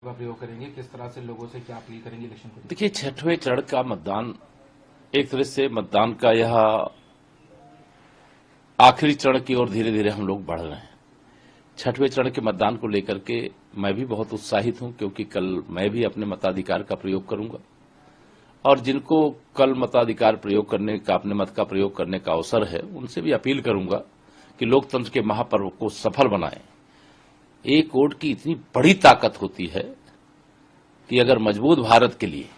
का प्रयोग करेंगे, किस तरह से लोगों से क्या अपील करेंगे इलेक्शन को? देखिए, छठवें चरण का मतदान एक तरह से मतदान का यह आखिरी चरण की ओर धीरे धीरे हम लोग बढ़ रहे हैं। छठवें चरण के मतदान को लेकर के मैं भी बहुत उत्साहित हूं, क्योंकि कल मैं भी अपने मताधिकार का प्रयोग करूंगा और जिनको कल मताधिकार प्रयोग करने का, अपने मत का प्रयोग करने का अवसर है, उनसे भी अपील करूंगा कि लोकतंत्र के महापर्व को सफल बनाएं। एक वोट की इतनी बड़ी ताकत होती है कि अगर मजबूत भारत के लिए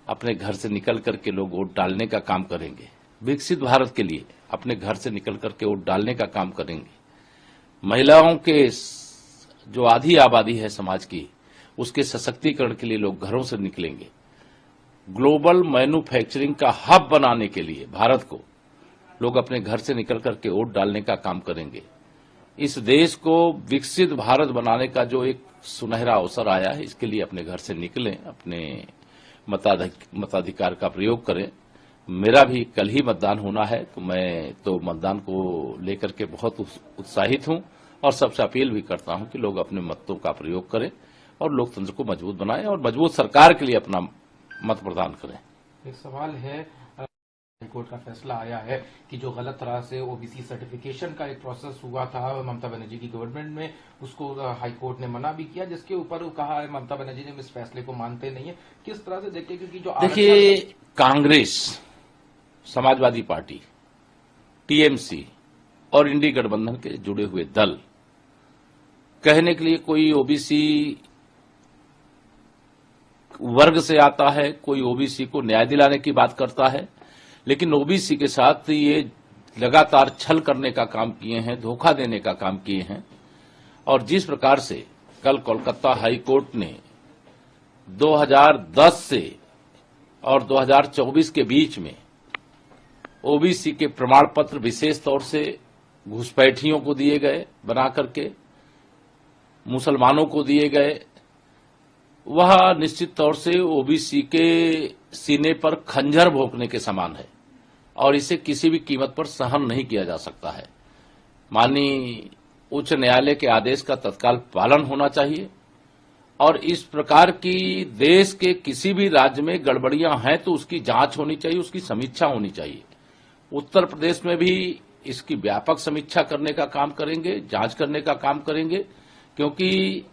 अपने घर से निकल करके लोग वोट डालने का काम करेंगे, विकसित भारत के लिए अपने घर से निकल करके वोट डालने का काम करेंगे, महिलाओं के जो आधी आबादी है समाज की, उसके सशक्तिकरण के लिए लोग घरों से निकलेंगे, ग्लोबल मैन्युफैक्चरिंग का हब बनाने के लिए भारत को लोग अपने घर से निकल करके वोट डालने का काम करेंगे, इस देश को विकसित भारत बनाने का जो एक सुनहरा अवसर आया है, इसके लिए अपने घर से निकलें, अपने मताधिकार का प्रयोग करें। मेरा भी कल ही मतदान होना है, तो मैं तो मतदान को लेकर के बहुत उत्साहित हूं और सबसे अपील भी करता हूं कि लोग अपने मतों का प्रयोग करें और लोकतंत्र को मजबूत बनाएं और मजबूत सरकार के लिए अपना मत प्रदान करें। एक सवाल है, हाईकोर्ट का फैसला आया है कि जो गलत तरह से ओबीसी सर्टिफिकेशन का एक प्रोसेस हुआ था ममता बनर्जी की गवर्नमेंट में, उसको हाईकोर्ट ने मना भी किया, जिसके ऊपर कहा है ममता बनर्जी ने इस फैसले को मानते नहीं है। किस तरह से देखिए, क्योंकि जो देखिए, कांग्रेस, समाजवादी पार्टी, टीएमसी और इंडी गठबंधन के जुड़े हुए दल कहने के लिए कोई ओबीसी वर्ग से आता है, कोई ओबीसी को न्याय दिलाने की बात करता है, लेकिन ओबीसी के साथ ये लगातार छल करने का काम किए हैं, धोखा देने का काम किए हैं। और जिस प्रकार से कल कोलकाता हाई कोर्ट ने 2010 से और 2024 के बीच में ओबीसी के प्रमाण पत्र विशेष तौर से घुसपैठियों को दिए गए, बना करके मुसलमानों को दिए गए, वह निश्चित तौर से ओबीसी के सीने पर खंजर भोंकने के समान है और इसे किसी भी कीमत पर सहन नहीं किया जा सकता है। माननीय उच्च न्यायालय के आदेश का तत्काल पालन होना चाहिए और इस प्रकार की देश के किसी भी राज्य में गड़बड़ियां हैं तो उसकी जांच होनी चाहिए, उसकी समीक्षा होनी चाहिए। उत्तर प्रदेश में भी इसकी व्यापक समीक्षा करने का काम करेंगे, जांच करने का काम करेंगे, क्योंकि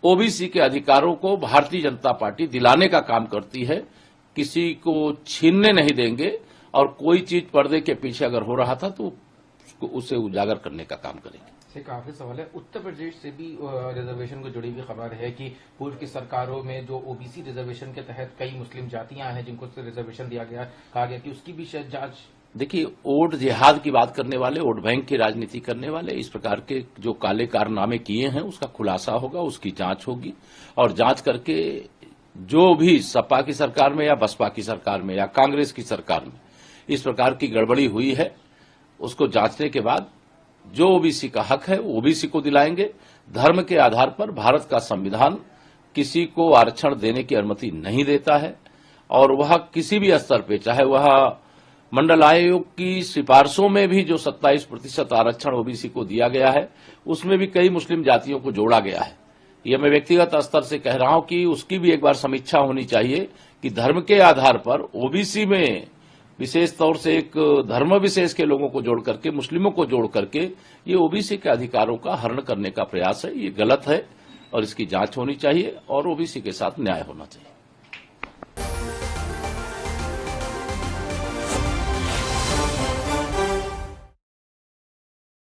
ओबीसी के अधिकारों को भारतीय जनता पार्टी दिलाने का काम करती है, किसी को छीनने नहीं देंगे और कोई चीज पर्दे के पीछे अगर हो रहा था तो उसे उजागर करने का काम करेंगे। काफी सवाल है, उत्तर प्रदेश से भी रिजर्वेशन को जुड़ी हुई खबर है कि पूर्व की सरकारों में जो ओबीसी रिजर्वेशन के तहत कई मुस्लिम जातियां हैं जिनको रिजर्वेशन दिया गया, कहा गया कि उसकी भी शायद जांच। देखिए, वोट जिहाद की बात करने वाले, वोट बैंक की राजनीति करने वाले इस प्रकार के जो काले कारनामे किए हैं उसका खुलासा होगा, उसकी जांच होगी और जांच करके जो भी सपा की सरकार में या बसपा की सरकार में या कांग्रेस की सरकार में इस प्रकार की गड़बड़ी हुई है, उसको जांचने के बाद जो ओबीसी का हक है वो ओबीसी को दिलाएंगे। धर्म के आधार पर भारत का संविधान किसी को आरक्षण देने की अनुमति नहीं देता है और वह किसी भी स्तर पर, चाहे वह मंडल आयोग की सिफारिशों में भी जो 27% आरक्षण ओबीसी को दिया गया है, उसमें भी कई मुस्लिम जातियों को जोड़ा गया है। यह मैं व्यक्तिगत स्तर से कह रहा हूं कि उसकी भी एक बार समीक्षा होनी चाहिए कि धर्म के आधार पर ओबीसी में विशेष तौर से एक धर्म विशेष के लोगों को जोड़ करके, मुस्लिमों को जोड़ करके ये ओबीसी के अधिकारों का हरण करने का प्रयास है। ये गलत है और इसकी जांच होनी चाहिए और ओबीसी के साथ न्याय होना चाहिए।